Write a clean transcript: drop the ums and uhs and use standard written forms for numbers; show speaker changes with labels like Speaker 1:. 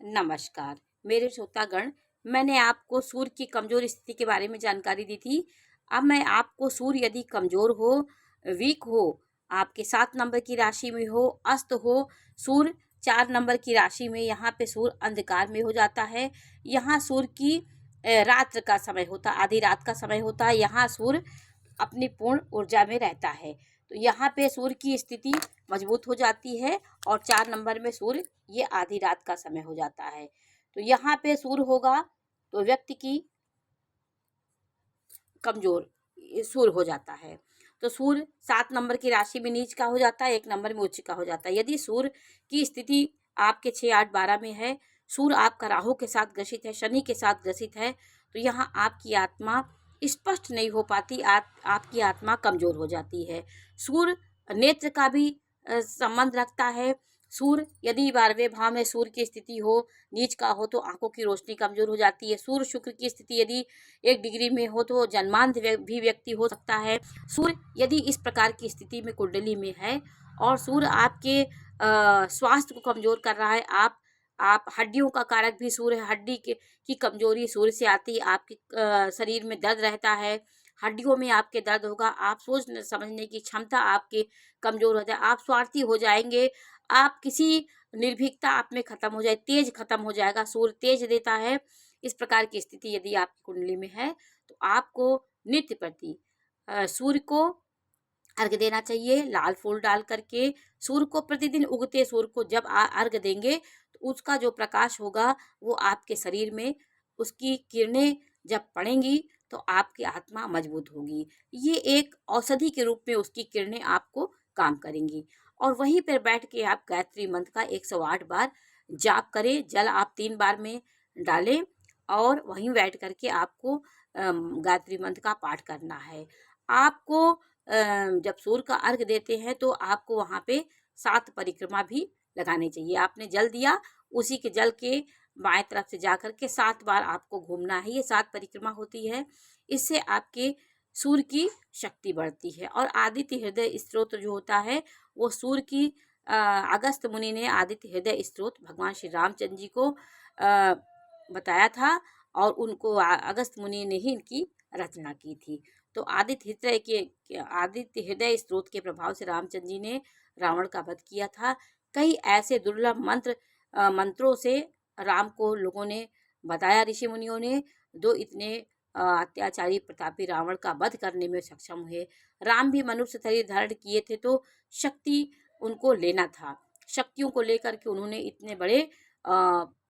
Speaker 1: नमस्कार मेरे श्रोतागण। मैंने आपको सूर्य की कमजोर स्थिति के बारे में जानकारी दी थी। अब मैं आपको सूर्य यदि कमजोर हो, वीक हो, आपके 7 नंबर की राशि में हो, अस्त हो, सूर्य 4 नंबर की राशि में, यहाँ पे सूर्य अंधकार में हो जाता है। यहाँ सूर्य की रात्र का समय होता, आधी रात का समय होता है। यहाँ सूर्य अपनी पूर्ण ऊर्जा में रहता है। तो यहाँ पे सूर्य की स्थिति मजबूत हो जाती है और 4 नंबर में सूर्य ये आधी रात का समय हो जाता है। तो यहाँ पे सूर्य होगा तो व्यक्ति की कमजोर सूर्य हो जाता है। तो सूर्य 7 नंबर की राशि में नीच का हो जाता है, 1 नंबर में उच्च का हो जाता है। यदि सूर्य की स्थिति आपके 6, 8, 12 में है, सूर्य आपका राहु के साथ ग्रसित है, शनि के साथ ग्रसित है, तो यहाँ आपकी आत्मा स्पष्ट नहीं हो पाती, आपकी आत्मा कमजोर हो जाती है। सूर्य नेत्र का भी संबंध रखता है। सूर्य यदि 12वें भाव में सूर्य की स्थिति हो, नीच का हो, तो आंखों की रोशनी कमजोर हो जाती है। सूर्य शुक्र की स्थिति यदि 1 डिग्री में हो तो जन्मांध भी व्यक्ति हो सकता है। सूर्य यदि इस प्रकार की स्थिति में कुंडली में है और सूर्य आपके स्वास्थ्य को कमजोर कर रहा है, आप हड्डियों का कारक भी सूर्य है। हड्डी की कमजोरी सूर्य से आती है। आपके शरीर में दर्द रहता है, हड्डियों में आपके दर्द होगा। आप सोच समझने की क्षमता आपकी कमजोर हो जाए, आप स्वार्थी हो जाएंगे, आप किसी निर्भीकता आप में खत्म हो जाए, तेज खत्म हो जाएगा। सूर्य तेज देता है। इस प्रकार की स्थिति यदि आपकी कुंडली में है तो आपको नित्य प्रति सूर्य को अर्घ देना चाहिए, लाल फूल डाल करके। सूर्य को प्रतिदिन उगते सूर्य को जब अर्घ देंगे तो उसका जो प्रकाश होगा वो आपके शरीर में, उसकी किरणें जब पड़ेंगी तो आपकी आत्मा मजबूत होगी। ये एक औषधि के रूप में उसकी किरणें आपको काम करेंगी। और वहीं पर बैठ के आप गायत्री मंत्र का 108 बार जाप करें। जल आप 3 बार में डालें और वहीं बैठ करके आपको गायत्री मंत्र का पाठ करना है। आपको जब सूर्य का अर्घ देते हैं तो आपको वहाँ पे 7 परिक्रमा भी लगानी चाहिए। आपने जल दिया, उसी के जल के बाएं तरफ से जा कर के 7 बार आपको घूमना है। ये 7 परिक्रमा होती है। इससे आपके सूर्य की शक्ति बढ़ती है। और आदित्य हृदय स्त्रोत जो होता है वो सूर्य की अगस्त मुनि ने आदित्य हृदय स्त्रोत भगवान श्री रामचंद्र जी को बताया था और उनको अगस्त मुनि ने ही इनकी रचना की थी। तो आदित्य हृदय स्त्रोत के प्रभाव से रामचंद्र जी ने रावण का वध किया था। कई ऐसे दुर्लभ मंत्रों से राम को लोगों ने बताया, ऋषि मुनियों ने, जो इतने अत्याचारी प्रतापी रावण का वध करने में सक्षम हुए। राम भी मनुष्य शरीर धारण किए थे तो शक्ति उनको लेना था। शक्तियों को लेकर के उन्होंने इतने बड़े